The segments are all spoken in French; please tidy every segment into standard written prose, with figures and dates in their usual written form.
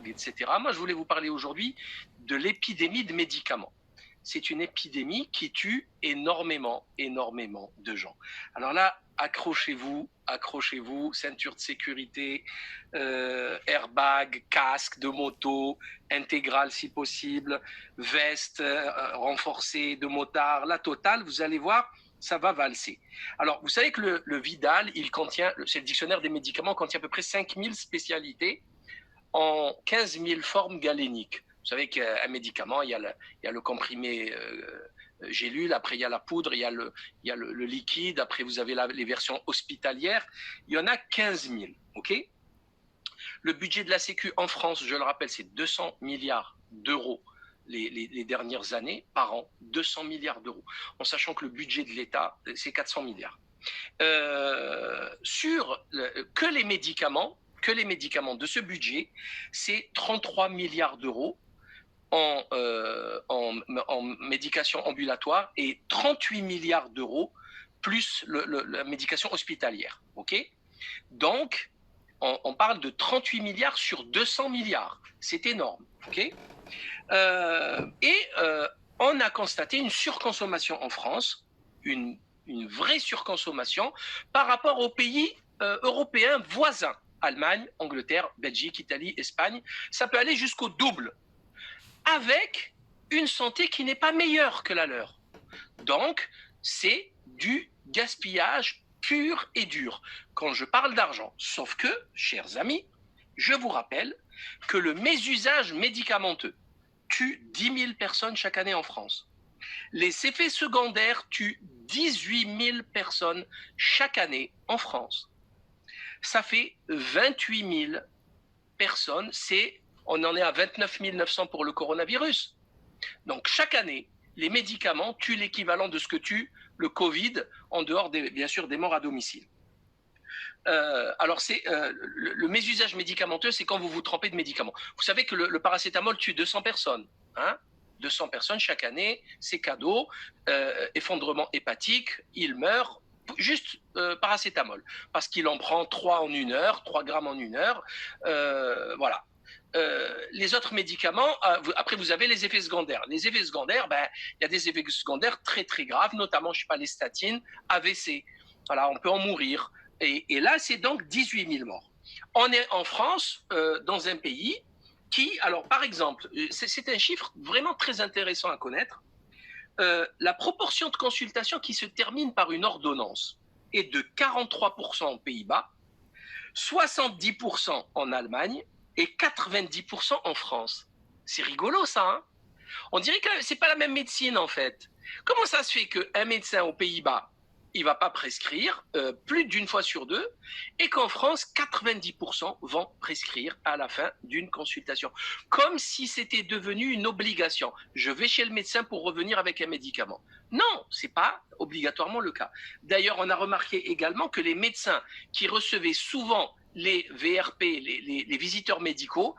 etc. Moi, je voulais vous parler aujourd'hui de l'épidémie de médicaments. C'est une épidémie qui tue énormément de gens. Alors là, accrochez-vous, ceinture de sécurité, airbag, casque de moto, intégral si possible, veste renforcée de motard, la totale, vous allez voir, ça va valser. Alors, vous savez que le Vidal, c'est le dictionnaire des médicaments, contient à peu près 5000 spécialités en 15 000 formes galéniques. Vous savez qu'un médicament, il y a le comprimé gélule, après il y a la poudre, il y a le liquide, après vous avez les versions hospitalières. Il y en a 15 000, ok? Le budget de la Sécu en France, je le rappelle, c'est 200 milliards d'euros les dernières années par an, 200 milliards d'euros, en sachant que le budget de l'État, c'est 400 milliards. Que les médicaments de ce budget, c'est 33 milliards d'euros en médication ambulatoire et 38 milliards d'euros plus la médication hospitalière. Okay, donc, on parle de 38 milliards sur 200 milliards. C'est énorme. Okay, on a constaté une surconsommation en France, une vraie surconsommation par rapport aux pays européens voisins. Allemagne, Angleterre, Belgique, Italie, Espagne, ça peut aller jusqu'au double, avec une santé qui n'est pas meilleure que la leur. Donc, c'est du gaspillage pur et dur. Quand je parle d'argent, sauf que, chers amis, je vous rappelle que le mésusage médicamenteux tue 10 000 personnes chaque année en France. Les effets secondaires tuent 18 000 personnes chaque année en France. Ça fait 28 000 personnes, on en est à 29 900 pour le coronavirus. Donc chaque année, les médicaments tuent l'équivalent de ce que tue le Covid, en dehors bien sûr des morts à domicile. Alors le mésusage médicamenteux, c'est quand vous vous trompez de médicaments. Vous savez que le paracétamol tue 200 personnes, hein, 200 personnes chaque année, c'est cadeau, effondrement hépatique, il meurt, juste paracétamol, parce qu'il en prend 3 en 1 heure, 3 grammes en 1 heure, voilà. Les autres médicaments, après vous avez les effets secondaires. Les effets secondaires, il y a des effets secondaires très très graves, notamment, je sais pas, les statines, AVC. Voilà, on peut en mourir. Et là, c'est donc 18 000 morts. On est en France, dans un pays qui, alors par exemple, c'est un chiffre vraiment très intéressant à connaître, la proportion de consultations qui se termine par une ordonnance est de 43% aux Pays-Bas, 70% en Allemagne et 90% en France. C'est rigolo ça, hein? On dirait que c'est pas la même médecine en fait. Comment ça se fait qu'un médecin aux Pays-Bas, il va pas prescrire plus d'une fois sur 2, et qu'en France, 90% vont prescrire à la fin d'une consultation, comme si c'était devenu une obligation. Je vais chez le médecin pour revenir avec un médicament. Non, c'est pas obligatoirement le cas. D'ailleurs, on a remarqué également que les médecins qui recevaient souvent les VRP, les visiteurs médicaux,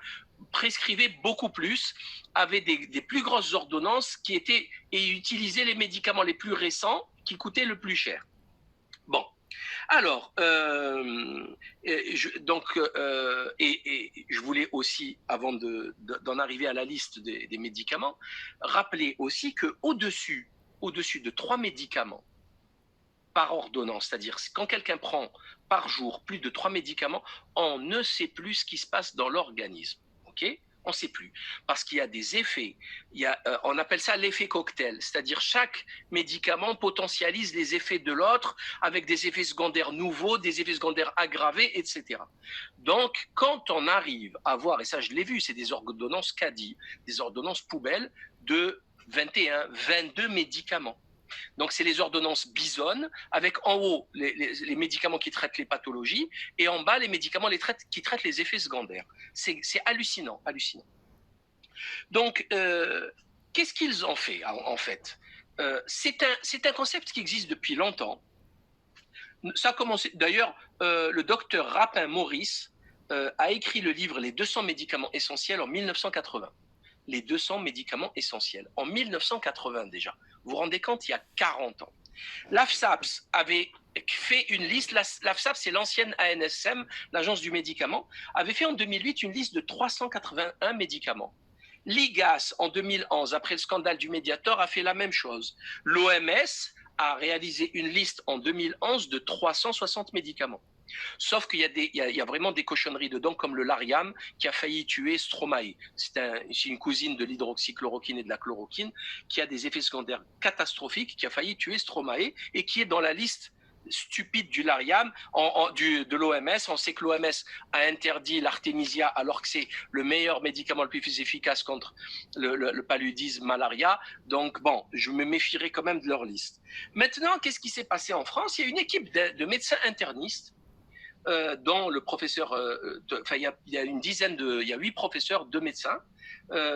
prescrivaient beaucoup plus, avaient des plus grosses ordonnances et utilisaient les médicaments les plus récents qui coûtaient le plus cher. Bon, alors, je voulais aussi, avant d'en arriver à la liste des médicaments, rappeler aussi qu'au-dessus de 3 médicaments par ordonnance, c'est-à-dire quand quelqu'un prend par jour plus de 3 médicaments, on ne sait plus ce qui se passe dans l'organisme. Okay, on ne sait plus, parce qu'il y a des effets, on appelle ça l'effet cocktail, c'est-à-dire chaque médicament potentialise les effets de l'autre avec des effets secondaires nouveaux, des effets secondaires aggravés, etc. Donc, quand on arrive à voir, et ça je l'ai vu, c'est des ordonnances caddie, des ordonnances poubelles de 21, 22 médicaments. Donc, c'est les ordonnances Bison, avec en haut les médicaments qui traitent les pathologies, et en bas les médicaments qui traitent les effets secondaires. C'est hallucinant, hallucinant. Donc, qu'est-ce qu'ils ont fait, en fait? C'est un concept qui existe depuis longtemps. Ça a commencé, d'ailleurs, le docteur Rapin Maurice a écrit le livre Les 200 médicaments essentiels en 1980. Les 200 médicaments essentiels, en 1980 déjà. Vous vous rendez compte, il y a 40 ans. L'AFSAPS avait fait une liste, l'AFSAPS c'est l'ancienne ANSM, l'agence du médicament, avait fait en 2008 une liste de 381 médicaments. L'IGAS en 2011, après le scandale du Mediator, a fait la même chose. L'OMS a réalisé une liste en 2011 de 360 médicaments. Sauf qu'il y a vraiment des cochonneries dedans, comme le Lariam qui a failli tuer Stromae. C'est une cousine de l'hydroxychloroquine et de la chloroquine qui a des effets secondaires catastrophiques, qui a failli tuer Stromae et qui est dans la liste stupide du Lariam, de l'OMS. On sait que l'OMS a interdit l'artémisia alors que c'est le meilleur médicament le plus efficace contre le paludisme, malaria. Donc bon, je me méfierai quand même de leur liste. Maintenant, qu'est-ce qui s'est passé en France? Il y a une équipe de médecins internistes dont le professeur, il y a il y a 8 professeurs, 2 médecins,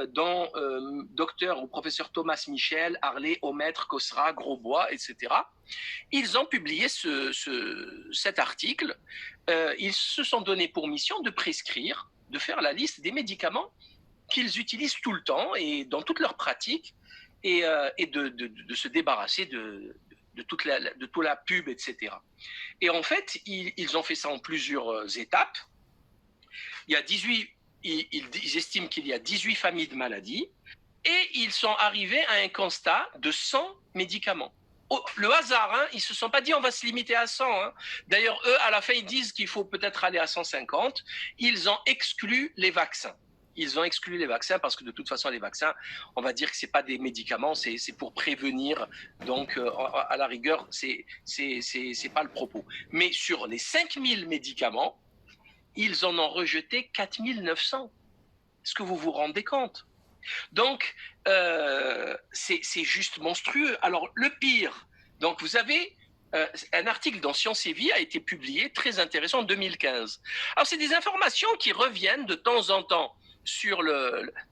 dont docteur ou professeur Thomas Michel, Harley, Aumaître, Cosra, Grosbois, etc. Ils ont publié cet article. Ils se sont donné pour mission de prescrire, de faire la liste des médicaments qu'ils utilisent tout le temps et dans toute leur pratique, et de se débarrasser de toute la pub, etc. Et en fait, ils ont fait ça en plusieurs étapes. Il y a 18, ils estiment qu'il y a 18 familles de maladies et ils sont arrivés à un constat de 100 médicaments. Le hasard, hein, ils ne se sont pas dit on va se limiter à 100. Hein. D'ailleurs, eux, à la fin, ils disent qu'il faut peut-être aller à 150. Ils ont exclu les vaccins. Ils ont exclu les vaccins parce que de toute façon, les vaccins, on va dire que ce n'est pas des médicaments, c'est pour prévenir. Donc, à la rigueur, c'est pas le propos. Mais sur les 5000 médicaments, ils en ont rejeté 4900. Est-ce que vous vous rendez compte? Donc, c'est juste monstrueux. Alors, le pire, donc vous avez un article dans Science et Vie a été publié, très intéressant, en 2015. Alors, c'est des informations qui reviennent de temps en temps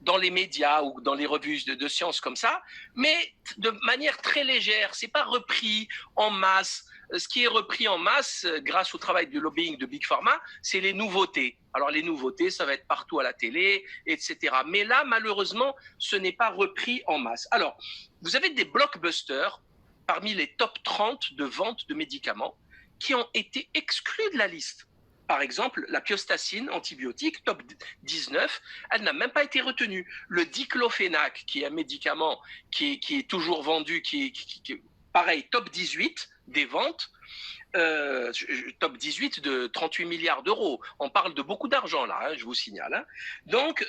dans les médias ou dans les revues de sciences comme ça, mais de manière très légère. C'est pas repris en masse. Ce qui est repris en masse, grâce au travail de lobbying de Big Pharma, c'est les nouveautés. Alors les nouveautés, ça va être partout à la télé, etc. Mais là, malheureusement, ce n'est pas repris en masse. Alors, vous avez des blockbusters parmi les top 30 de vente de médicaments qui ont été exclus de la liste. Par exemple, la piostacine, antibiotique, top 19, elle n'a même pas été retenue. Le diclofénac, qui est un médicament qui est toujours vendu, qui est pareil, top 18 des ventes, top 18 de 38 milliards d'euros. On parle de beaucoup d'argent là, hein, je vous signale. Hein. Donc,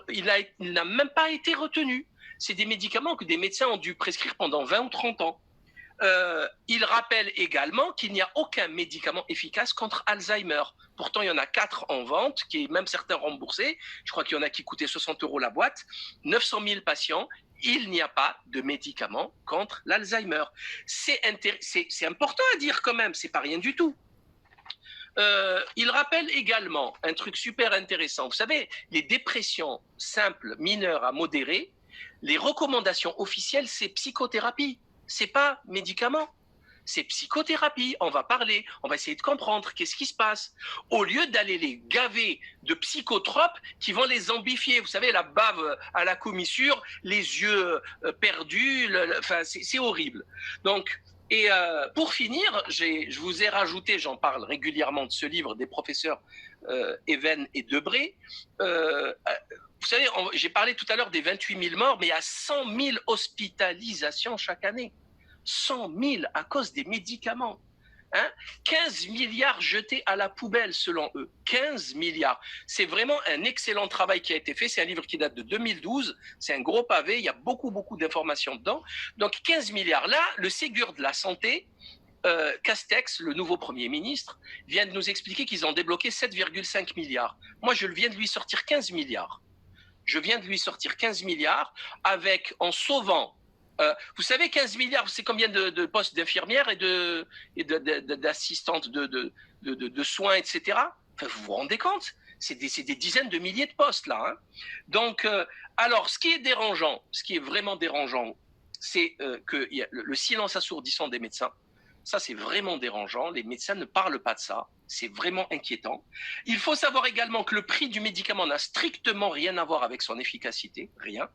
il n'a même pas été retenu. C'est des médicaments que des médecins ont dû prescrire pendant 20 ou 30 ans. Il rappelle également qu'il n'y a aucun médicament efficace contre Alzheimer. Pourtant, il y en a 4 en vente, qui est même certains remboursés. Je crois qu'il y en a qui coûtaient 60 € la boîte. 900 000 patients. Il n'y a pas de médicament contre l'Alzheimer. C'est important à dire quand même, c'est pas rien du tout. Il rappelle également un truc super intéressant. Vous savez, les dépressions simples, mineures à modérées, les recommandations officielles, c'est psychothérapie. C'est pas médicament, c'est psychothérapie. On va parler, on va essayer de comprendre qu'est-ce qui se passe. Au lieu d'aller les gaver de psychotropes qui vont les amplifier. Vous savez, la bave à la commissure, les yeux perdus, enfin, c'est horrible. Donc, et pour finir, je vous ai rajouté, j'en parle régulièrement de ce livre des professeurs Even et Debré. Vous savez, j'ai parlé tout à l'heure des 28 000 morts, mais il y a 100 000 hospitalisations chaque année. 100 000 à cause des médicaments. Hein? 15 milliards jetés à la poubelle selon eux. 15 milliards. C'est vraiment un excellent travail qui a été fait. C'est un livre qui date de 2012. C'est un gros pavé. Il y a beaucoup d'informations dedans. Donc 15 milliards. Là, le Ségur de la Santé, Castex, le nouveau Premier ministre, vient de nous expliquer qu'ils ont débloqué 7,5 milliards. Moi, je viens de lui sortir 15 milliards. Je viens de lui sortir 15 milliards en sauvant. Vous savez, 15 milliards, c'est combien de postes d'infirmières et d'assistantes de soins, etc. Enfin, vous vous rendez compte? C'est des dizaines de milliers de postes, là. Hein. Donc, alors, ce qui est dérangeant, ce qui est vraiment dérangeant, c'est que le silence assourdissant des médecins. Ça, c'est vraiment dérangeant. Les médecins ne parlent pas de ça. C'est vraiment inquiétant. Il faut savoir également que le prix du médicament n'a strictement rien à voir avec son efficacité. Rien.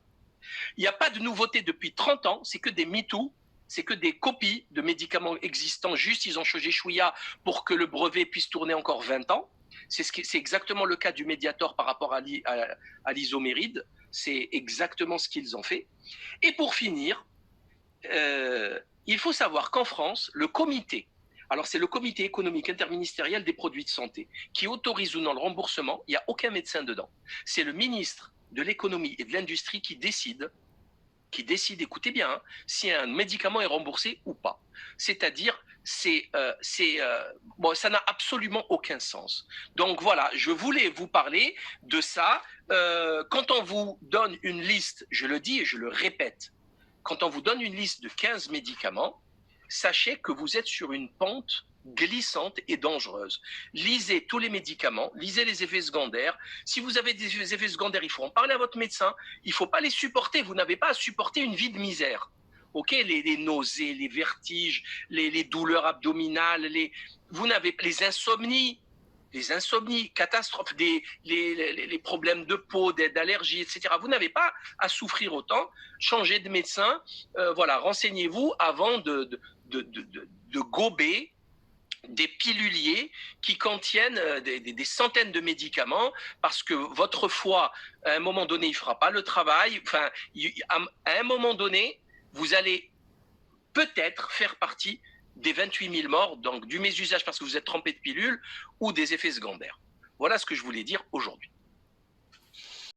Il n'y a pas de nouveauté depuis 30 ans. C'est que des MeToo. c'est que des copies de médicaments existants, juste ils ont changé chouïa pour que le brevet puisse tourner encore 20 ans. C'est exactement le cas du Mediator par rapport à l'isoméride. C'est exactement ce qu'ils ont fait. Et pour finir, il faut savoir qu'en France, le comité, alors c'est le comité économique interministériel des produits de santé, qui autorise ou non le remboursement, il n'y a aucun médecin dedans. C'est le ministre de l'économie et de l'industrie qui décide, écoutez bien, hein, si un médicament est remboursé ou pas. C'est-à-dire, bon, ça n'a absolument aucun sens. Donc voilà, je voulais vous parler de ça. Quand on vous donne une liste, je le dis et je le répète, quand on vous donne une liste de 15 médicaments, sachez que vous êtes sur une pente glissante et dangereuse. Lisez tous les médicaments, lisez les effets secondaires. Si vous avez des effets secondaires, il faut en parler à votre médecin. Il ne faut pas les supporter. Vous n'avez pas à supporter une vie de misère. Ok, les nausées, les vertiges, les douleurs abdominales, vous n'avez les insomnies. Les insomnies, catastrophes, les problèmes de peau, d'allergies, etc. Vous n'avez pas à souffrir autant. Changez de médecin. Voilà, renseignez-vous avant de gober des piluliers qui contiennent des centaines de médicaments parce que votre foie, à un moment donné, il ne fera pas le travail. Enfin, à un moment donné, vous allez peut-être faire partie des 28 000 morts, donc du mésusage parce que vous êtes trempé de pilules ou des effets secondaires. Voilà ce que je voulais dire aujourd'hui.